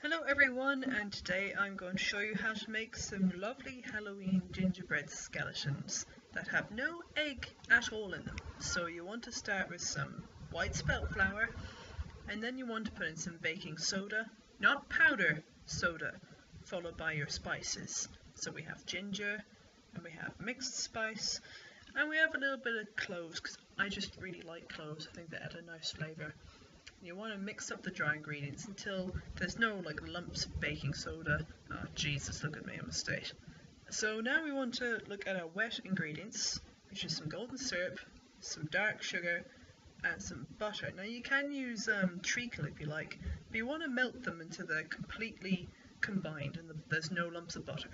Hello everyone, and today I'm going to show you how to make some lovely Halloween gingerbread skeletons that have no egg at all in them. So you want to start with some white spelt flour, and then you want to put in some baking soda, not powder soda, followed by your spices. So we have ginger, and we have mixed spice, and we have a little bit of cloves, because I just really like cloves. I think they add a nice flavour. You want to mix up the dry ingredients until there's no lumps of baking soda. Oh Jesus, look at me, I'm a state. So now we want to look at our wet ingredients, which is some golden syrup, some dark sugar, and some butter. Now you can use treacle if you like, but you want to melt them until they're completely combined and there's no lumps of butter.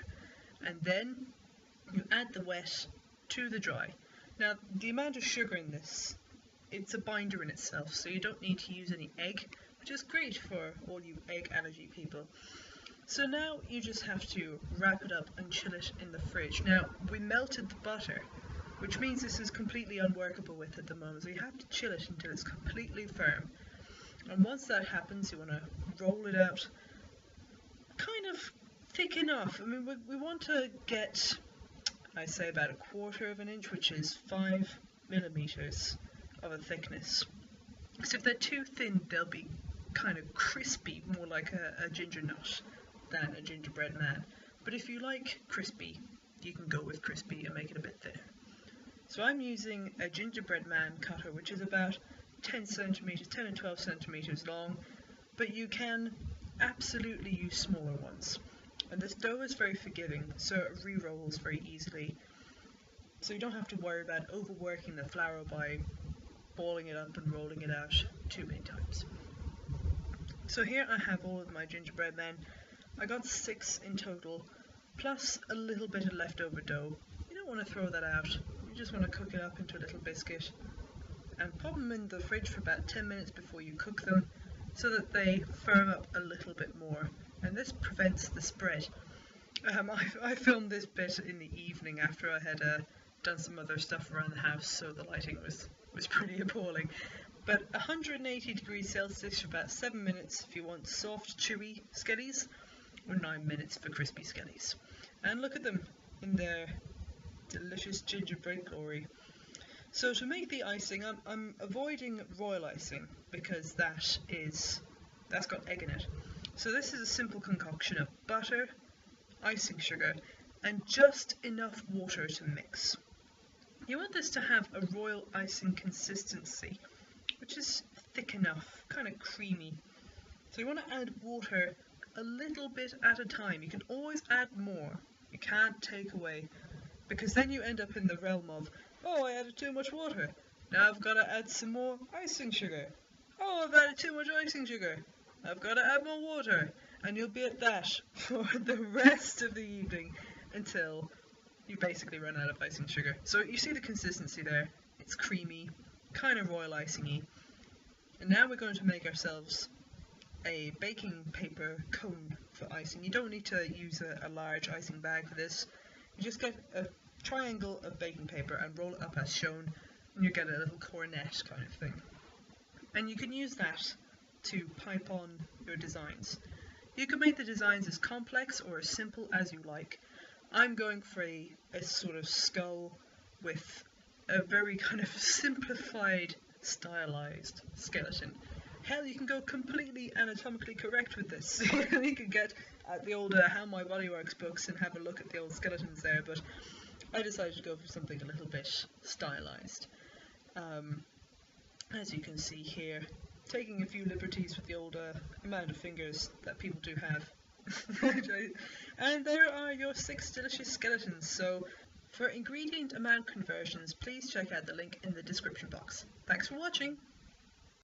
And then you add the wet to the dry. Now the amount of sugar in this, it's a binder in itself, so you don't need to use any egg, which is great for all you egg allergy people. So now you just have to wrap it up and chill it in the fridge. Now we melted the butter, which means this is completely unworkable with at the moment, so you have to chill it until it's completely firm. And once that happens, you want to roll it out kind of thick enough. I mean, we want to get, I say, about 1/4 of an inch, which is 5 millimeters of a thickness. So if they're too thin, they'll be kind of crispy, more like a ginger nut than a gingerbread man. But if you like crispy, you can go with crispy and make it a bit thinner. So I'm using a gingerbread man cutter, which is about 10 centimeters, 10 and 12 centimeters long, but you can absolutely use smaller ones. And this dough is very forgiving, so it re-rolls very easily. So you don't have to worry about overworking the flour by balling it up and rolling it out too many times. So here I have all of my gingerbread men. I got 6 in total, plus a little bit of leftover dough. You don't want to throw that out, you just want to cook it up into a little biscuit and pop them in the fridge for about 10 minutes before you cook them, so that they firm up a little bit more, and this prevents the spread. I filmed this bit in the evening after I had done some other stuff around the house, so the lighting was pretty appalling. But 180 degrees Celsius for about 7 minutes if you want soft, chewy skellies, or 9 minutes for crispy skellies. And look at them in their delicious gingerbread glory. So to make the icing, I'm avoiding royal icing because that's got egg in it. So this is a simple concoction of butter, icing sugar, and just enough water to mix. You want this to have a royal icing consistency, which is thick enough, kind of creamy. So you want to add water a little bit at a time. You can always add more. You can't take away, because then you end up in the realm of, oh, I added too much water. Now I've got to add some more icing sugar. Oh, I've added too much icing sugar. I've got to add more water. And you'll be at that for the rest of the evening until you basically run out of icing sugar. So you see the consistency there. It's creamy, kind of royal icing-y. And now we're going to make ourselves a baking paper cone for icing. You don't need to use a large icing bag for this. You just get a triangle of baking paper and roll it up as shown, and you get a little coronet kind of thing. And you can use that to pipe on your designs. You can make the designs as complex or as simple as you like. I'm going for a sort of skull with a very kind of simplified, stylized skeleton. Hell, you can go completely anatomically correct with this. You can get at the old How My Body Works books and have a look at the old skeletons there, but I decided to go for something a little bit stylized. As you can see here, taking a few liberties with the old amount of fingers that people do have. And there are your 6 delicious skeletons. So for ingredient amount conversions, please check out the link in the description box. Thanks for watching!